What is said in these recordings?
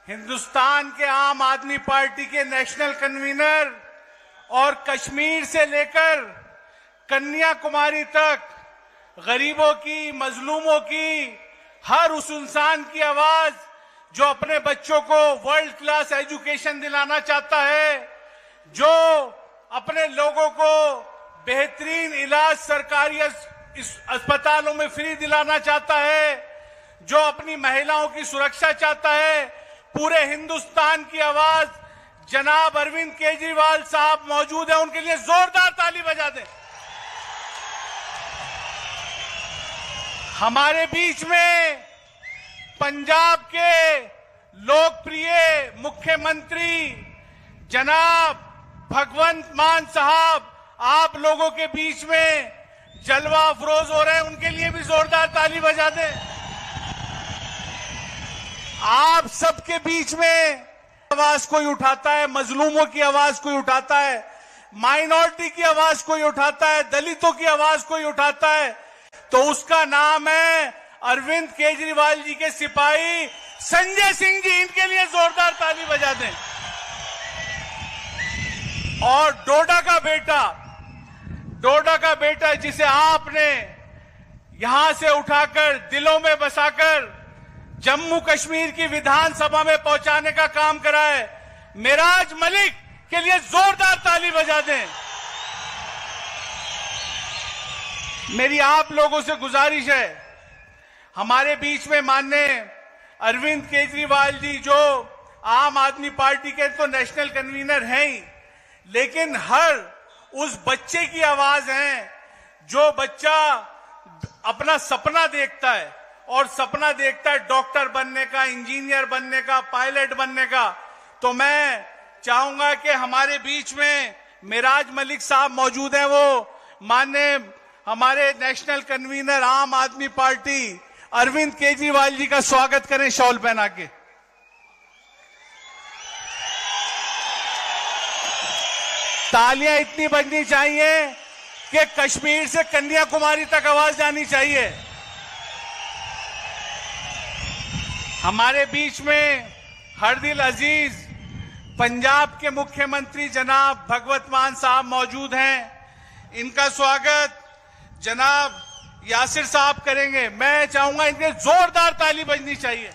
हिंदुस्तान के आम आदमी पार्टी के नेशनल कन्वीनर और कश्मीर से लेकर कन्याकुमारी तक गरीबों की, मजलूमों की, हर उस इंसान की आवाज जो अपने बच्चों को वर्ल्ड क्लास एजुकेशन दिलाना चाहता है, जो अपने लोगों को बेहतरीन इलाज सरकारी अस्पतालों में फ्री दिलाना चाहता है, जो अपनी महिलाओं की सुरक्षा चाहता है, पूरे हिंदुस्तान की आवाज जनाब अरविंद केजरीवाल साहब मौजूद है। उनके लिए जोरदार ताली बजा दें। हमारे बीच में पंजाब के लोकप्रिय मुख्यमंत्री जनाब भगवंत मान साहब आप लोगों के बीच में जलवा अफरोज हो रहे हैं, उनके लिए भी जोरदार ताली बजा दें। आप सबके बीच में आवाज कोई उठाता है, मजलूमों की आवाज कोई उठाता है, माइनॉरिटी की आवाज कोई उठाता है, दलितों की आवाज कोई उठाता है, तो उसका नाम है अरविंद केजरीवाल जी के सिपाही संजय सिंह जी। इनके लिए जोरदार ताली बजा दें। और डोडा का बेटा जिसे आपने यहां से उठाकर दिलों में बसाकर जम्मू कश्मीर की विधानसभा में पहुंचाने का काम करा है, मिराज मलिक के लिए जोरदार ताली बजा दें। मेरी आप लोगों से गुजारिश है, हमारे बीच में माननीय अरविंद केजरीवाल जी जो आम आदमी पार्टी के तो नेशनल कन्वीनर हैं ही, लेकिन हर उस बच्चे की आवाज है जो बच्चा अपना सपना देखता है और सपना देखता है डॉक्टर बनने का, इंजीनियर बनने का, पायलट बनने का। तो मैं चाहूंगा कि हमारे बीच में मिराज मलिक साहब मौजूद हैं, वो माननीय हमारे नेशनल कन्वीनर आम आदमी पार्टी अरविंद केजरीवाल जी का स्वागत करें शॉल पहना के। तालियां इतनी बजनी चाहिए कि कश्मीर से कन्याकुमारी तक आवाज जानी चाहिए। हमारे बीच में हरदिल अजीज पंजाब के मुख्यमंत्री जनाब भगवंत मान साहब मौजूद हैं। इनका स्वागत जनाब यासिर साहब करेंगे। मैं चाहूंगा इनके जोरदार ताली बजनी चाहिए।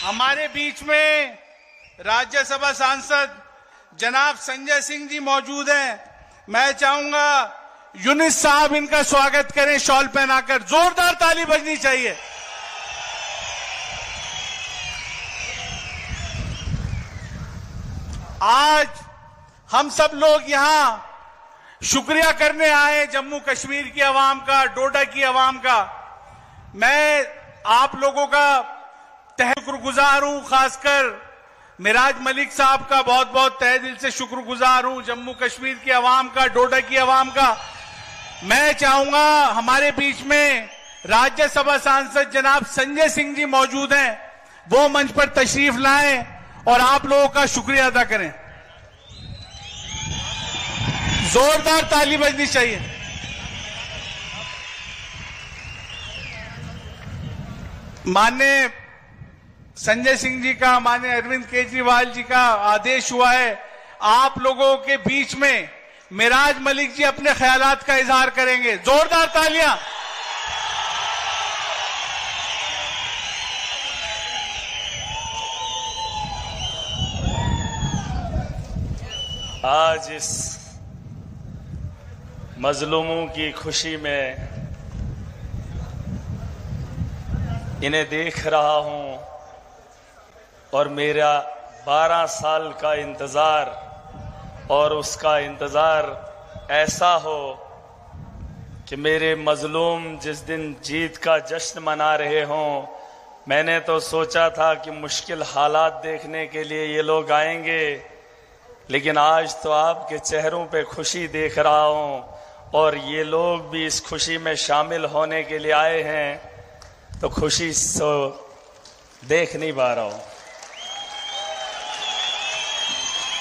हमारे बीच में राज्यसभा सांसद जनाब संजय सिंह जी मौजूद हैं। मैं चाहूंगा यूनिस साहब इनका स्वागत करें शॉल पहनाकर। जोरदार ताली बजनी चाहिए। आज हम सब लोग यहां शुक्रिया करने आए जम्मू कश्मीर की आवाम का, डोडा की आवाम का। मैं आप लोगों का शुक्रगुजार हूं, खासकर मिराज मलिक साहब का बहुत बहुत तहे दिल से शुक्रगुजार हूं, जम्मू कश्मीर की आवाम का, डोडा की आवाम का। मैं चाहूंगा हमारे बीच में राज्यसभा सांसद जनाब संजय सिंह जी मौजूद हैं, वो मंच पर तशरीफ लाएं और आप लोगों का शुक्रिया अदा करें। जोरदार ताली बजनी चाहिए। माननीय संजय सिंह जी का, माननीय अरविंद केजरीवाल जी का आदेश हुआ है, आप लोगों के बीच में मिराज मलिक जी अपने ख्यालात का इजहार करेंगे। जोरदार तालियां। आज इस मजलूमों की खुशी में इन्हें देख रहा हूं और मेरा 12 साल का इंतज़ार, और उसका इंतज़ार ऐसा हो कि मेरे मजलूम जिस दिन जीत का जश्न मना रहे हों, मैंने तो सोचा था कि मुश्किल हालात देखने के लिए ये लोग आएंगे, लेकिन आज तो आपके चेहरों पे खुशी देख रहा हूं और ये लोग भी इस खुशी में शामिल होने के लिए आए हैं, तो खुशी तो देख नहीं पा रहा हूं,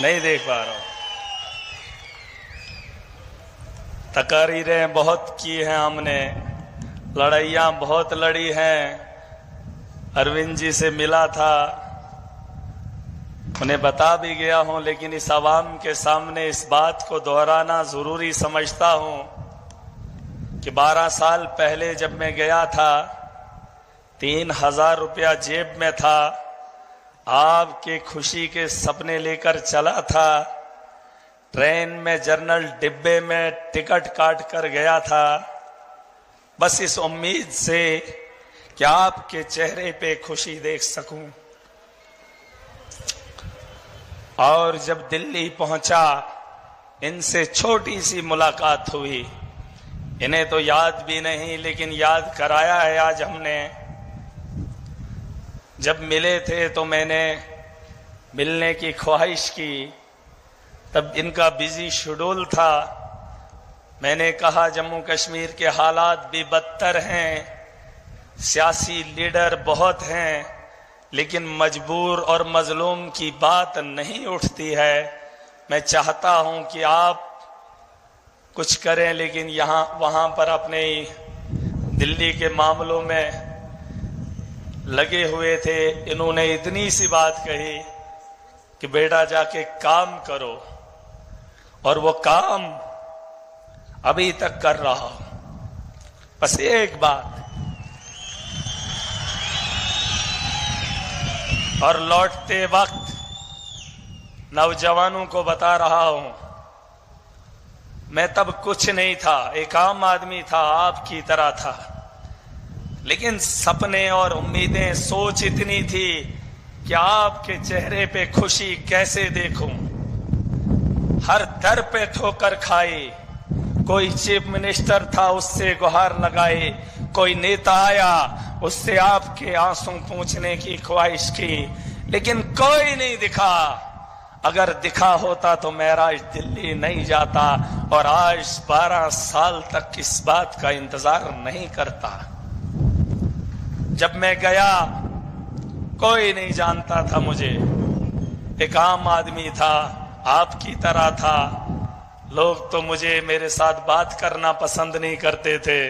नहीं देख पा रहा हूं। तकारीरें बहुत की हैं हमने, लड़ाइयाँ बहुत लड़ी हैं, अरविंद जी से मिला था, उन्हें बता भी गया हूं, लेकिन इस आवाम के सामने इस बात को दोहराना जरूरी समझता हूं कि 12 साल पहले जब मैं गया था 3,000 रुपया जेब में था, आपके खुशी के सपने लेकर चला था, ट्रेन में जर्नल डिब्बे में टिकट काट कर गया था, बस इस उम्मीद से कि आपके चेहरे पे खुशी देख सकूं। और जब दिल्ली पहुंचा, इनसे छोटी सी मुलाकात हुई, इन्हें तो याद भी नहीं, लेकिन याद कराया है आज हमने। जब मिले थे तो मैंने मिलने की ख्वाहिश की, तब इनका बिजी शेड्यूल था। मैंने कहा जम्मू कश्मीर के हालात भी बदतर हैं, सियासी लीडर बहुत हैं, लेकिन मजबूर और मजलूम की बात नहीं उठती है। मैं चाहता हूं कि आप कुछ करें, लेकिन यहाँ वहां पर अपने दिल्ली के मामलों में लगे हुए थे। इन्होंने इतनी सी बात कही कि बेटा जाके काम करो, और वो काम अभी तक कर रहा हूं। बस एक बात, और लौटते वक्त नौजवानों को बता रहा हूं, मैं तब कुछ नहीं था, एक आम आदमी था, आपकी तरह था, लेकिन सपने और उम्मीदें, सोच इतनी थी कि आपके चेहरे पे खुशी कैसे देखूं। हर दर पे ठोकर खाई, कोई चीफ मिनिस्टर था, उससे गुहार लगाई, कोई नेता आया, उससे आपके आंसू पूछने की ख्वाहिश की, लेकिन कोई नहीं दिखा। अगर दिखा होता तो महराज दिल्ली नहीं जाता, और आज 12 साल तक इस बात का इंतजार नहीं करता। जब मैं गया कोई नहीं जानता था मुझे, एक आम आदमी था, आपकी तरह था। लोग तो मुझे, मेरे साथ बात करना पसंद नहीं करते थे,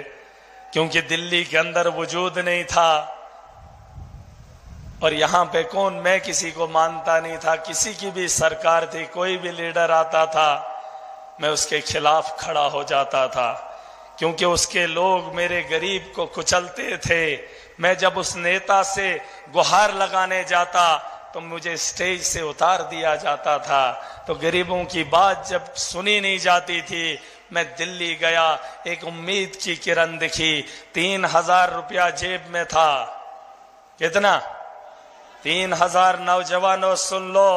क्योंकि दिल्ली के अंदर वजूद नहीं था, और यहां पे कौन, मैं किसी को मानता नहीं था। किसी की भी सरकार थी, कोई भी लीडर आता था, मैं उसके खिलाफ खड़ा हो जाता था, क्योंकि उसके लोग मेरे गरीब को कुचलते थे। मैं जब उस नेता से गुहार लगाने जाता तो मुझे स्टेज से उतार दिया जाता था। तो गरीबों की बात जब सुनी नहीं जाती थी, मैं दिल्ली गया, एक उम्मीद की किरण दिखी। 3,000 रुपया जेब में था। कितना? 3,000। नौजवानों सुन लो,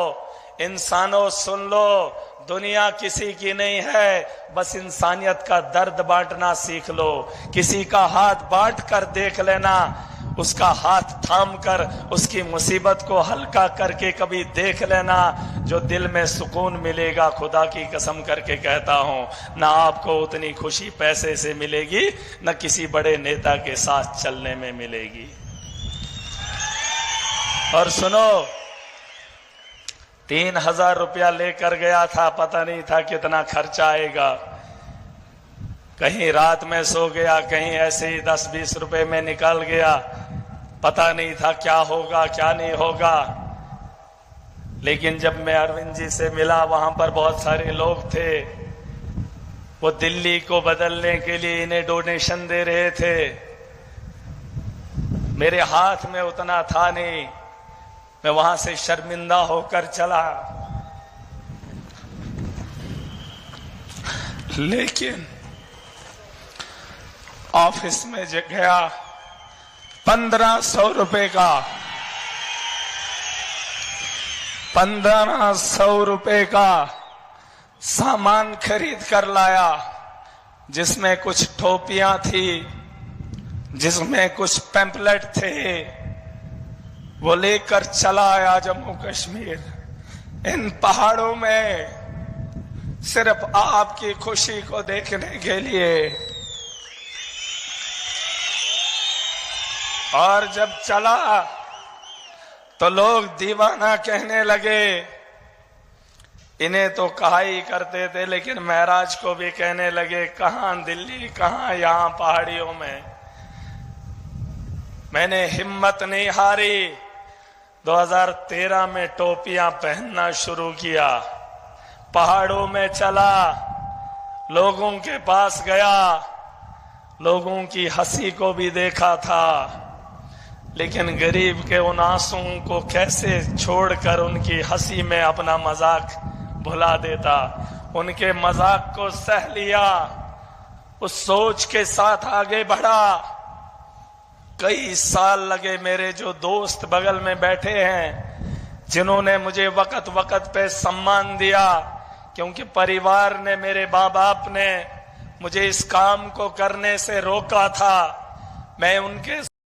इंसानों सुन लो, दुनिया किसी की नहीं है, बस इंसानियत का दर्द बांटना सीख लो। किसी का हाथ बांट कर देख लेना, उसका हाथ थाम कर उसकी मुसीबत को हल्का करके कभी देख लेना, जो दिल में सुकून मिलेगा। खुदा की कसम करके कहता हूं, ना आपको उतनी खुशी पैसे से मिलेगी, न किसी बड़े नेता के साथ चलने में मिलेगी। और सुनो, 3,000 रुपया लेकर गया था, पता नहीं था कितना खर्चा आएगा। कहीं रात में सो गया, कहीं ऐसे ही 10-20 रुपए में निकल गया, पता नहीं था क्या होगा क्या नहीं होगा। लेकिन जब मैं अरविंद जी से मिला, वहां पर बहुत सारे लोग थे, वो दिल्ली को बदलने के लिए इन्हें डोनेशन दे रहे थे। मेरे हाथ में उतना था नहीं, मैं वहां से शर्मिंदा होकर चला। लेकिन ऑफिस में गया, 1,500 रुपए का 1,500 रुपए का सामान खरीद कर लाया, जिसमें कुछ टोपियां थी, जिसमें कुछ पैम्पलेट थे, वो लेकर चला आया जम्मू कश्मीर। इन पहाड़ों में सिर्फ आपकी खुशी को देखने के लिए। और जब चला तो लोग दीवाना कहने लगे। इन्हें तो कहा ही करते थे, लेकिन महराज को भी कहने लगे, कहां दिल्ली, कहां यहां पहाड़ियों में। मैंने हिम्मत नहीं हारी। 2013 में टोपियां पहनना शुरू किया, पहाड़ों में चला, लोगों के पास गया, लोगों की हंसी को भी देखा था, लेकिन गरीब के उन आंसुओं को कैसे छोड़कर उनकी हंसी में अपना मजाक भुला देता। उनके मजाक को सह लिया, उस सोच के साथ आगे बढ़ा। कई साल लगे। मेरे जो दोस्त बगल में बैठे हैं, जिन्होंने मुझे वक्त वक्त पे सम्मान दिया, क्योंकि परिवार ने, मेरे माँ बाप ने मुझे इस काम को करने से रोका था, मैं उनके